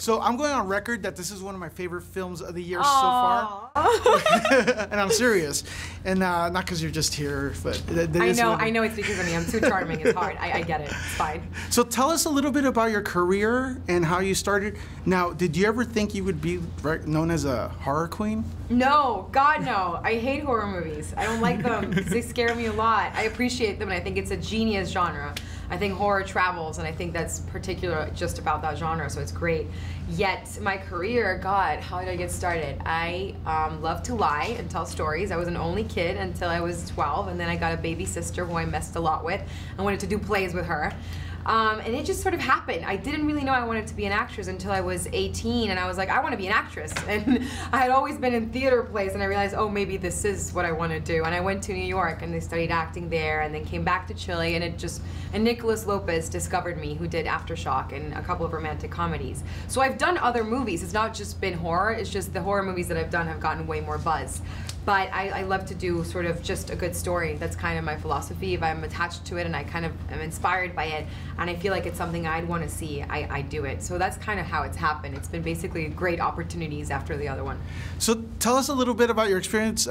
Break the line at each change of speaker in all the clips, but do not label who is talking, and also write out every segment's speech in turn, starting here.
So I'm going on record that this is one of my favorite films of the year so far. And I'm serious. And not because you're just here, but
I know it's because of me. I'm too charming. It's hard. I get it. It's fine.
So tell us a little bit about your career and how you started. Now, did you ever think you would be known as a horror queen?
No, God no. I hate horror movies. I don't like them because they scare me a lot. I appreciate them and I think it's a genius genre. I think horror travels and I think that's particular just about that genre, so it's great. Yet my career, God, how did I get started? I love to lie and tell stories. I was an only kid until I was 12, and then I got a baby sister who I messed a lot with. I wanted to do plays with her. And it just sort of happened. I didn't really know I wanted to be an actress until I was 18, and I was like, I want to be an actress. And I had always been in theater plays, and I realized, oh, maybe this is what I want to do. And I went to New York, and I studied acting there, and then came back to Chile, and Nicholas Lopez discovered me, who did Aftershock and a couple of romantic comedies. So I've done other movies. It's not just been horror, it's just the horror movies that I've done have gotten way more buzz. But I love to do sort of just a good story. That's kind of my philosophy. If I'm attached to it and I kind of am inspired by it and I feel like it's something I'd want to see, I do it. So that's kind of how it's happened. It's been basically great opportunities after the other one.
So tell us a little bit about your experience,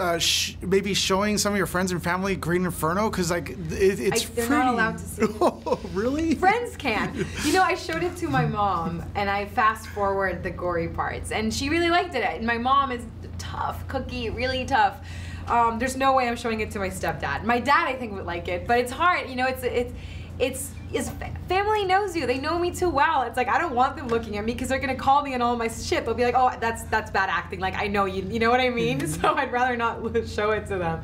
maybe showing some of your friends and family Green Inferno, because like
they're not allowed to see it.
Oh, really?
Friends can. You know, I showed it to my mom and I fast forward the gory parts and she really liked it. And my mom is tough cookie, really tough. There's no way I'm showing it to my stepdad. My dad, I think, would like it, but it's hard. You know, family knows you. They know me too well. It's like I don't want them looking at me because they're gonna call me and all my shit. They'll be like, oh, that's bad acting. Like I know you. You know what I mean? So I'd rather not show it to them.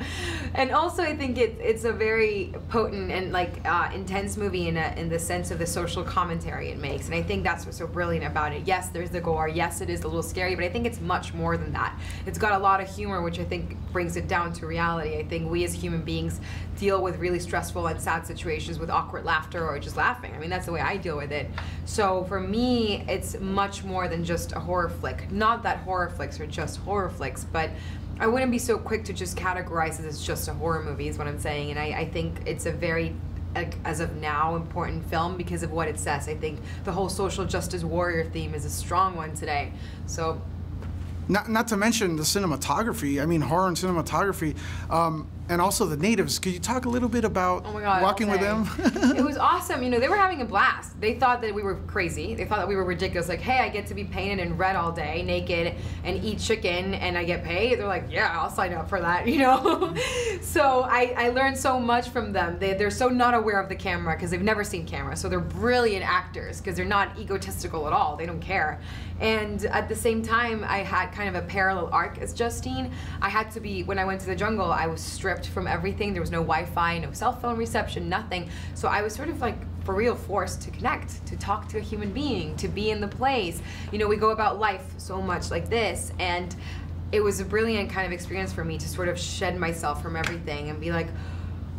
And also, I think it's a very potent and like intense movie in the sense of the social commentary it makes. And I think that's what's so brilliant about it. Yes, there's the gore. Yes, it is a little scary, but I think it's much more than that. It's got a lot of humor, which I think brings it down to reality. I think we as human beings deal with really stressful and sad situations with awkward laughter or just laughing. I mean, that's the way I deal with it. So for me, it's much more than just a horror flick. Not that horror flicks are just horror flicks, but I wouldn't be so quick to just categorize it as just a horror movie is what I'm saying. And I think it's a very, as of now, important film because of what it says. I think the whole social justice warrior theme is a strong one today. So.
Not to mention the cinematography. I mean, horror and cinematography, and also the natives. Could you talk a little bit about walking with them?
It was awesome. You know, they were having a blast. They thought that we were crazy. They thought that we were ridiculous. Like, hey, I get to be painted in red all day, naked, and eat chicken, and I get paid. They're like, yeah, I'll sign up for that, you know? So I learned so much from them. They're so not aware of the camera because they've never seen camera. So they're brilliant actors because they're not egotistical at all. They don't care. And at the same time, I had kind of a parallel arc as Justine. I had to be, when I went to the jungle, I was stripped from everything. There was no Wi-Fi, no cell phone reception, nothing. So I was sort of like, for real, forced to connect, to talk to a human being, to be in the place. You know, we go about life so much like this, and it was a brilliant kind of experience for me to sort of shed myself from everything and be like,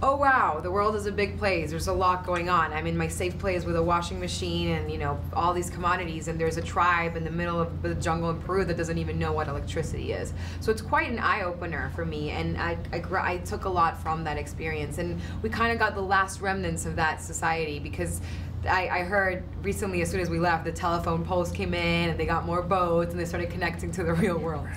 oh wow, the world is a big place. There's a lot going on. I'm in my safe place with a washing machine and, you know, all these commodities, and there's a tribe in the middle of the jungle in Peru that doesn't even know what electricity is. So it's quite an eye-opener for me, and I took a lot from that experience, and we kind of got the last remnants of that society because I heard recently, as soon as we left, the telephone poles came in and they got more boats and they started connecting to the real world.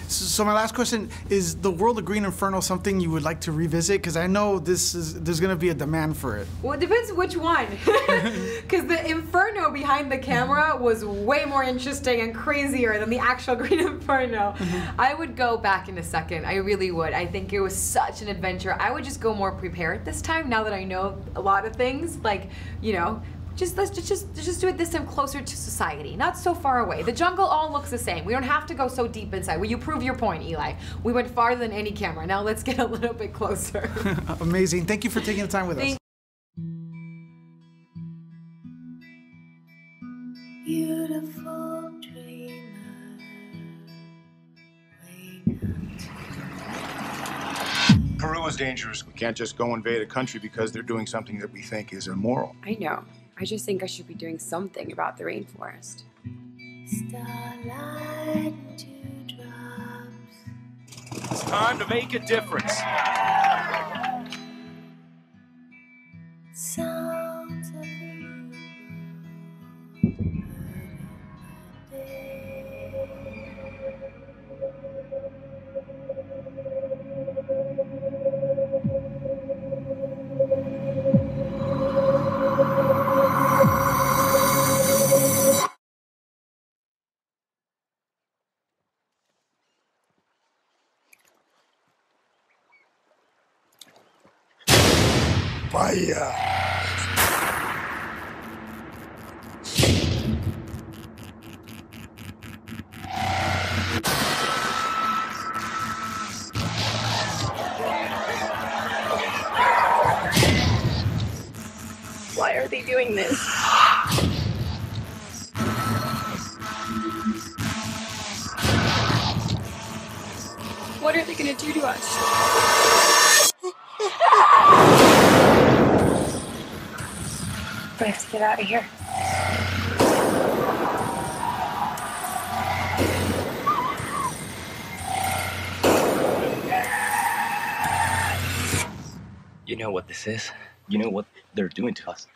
So my last question is: the world of Green Inferno something you would like to revisit? Because I know there's going to be a demand for it. Well, it depends which one. Because the Inferno behind the camera was way more interesting and crazier than the actual Green Inferno. I would go back in a second. I really would. I think it was such an adventure. I would just go more prepared this time. Now that I know a lot of things, like, you know. Let's just do it this time closer to society, not so far away. The jungle all looks the same. We don't have to go so deep inside. Well, you prove your point, Eli. We went farther than any camera. Now let's get a little bit closer.
Amazing. Thank you for taking the time with us.
Beautiful dreamer, wake up.
Peru is dangerous. We can't just go invade a country because they're doing something that we think is immoral.
I know. I just think I should be doing something about the rainforest.
Starlight and dewdrops.
It's time to make a difference.
Sounds of the
Vaya.
Why are they doing this? What are they gonna do to us? We have to get out of here.
You know what this is? You know what they're doing to us.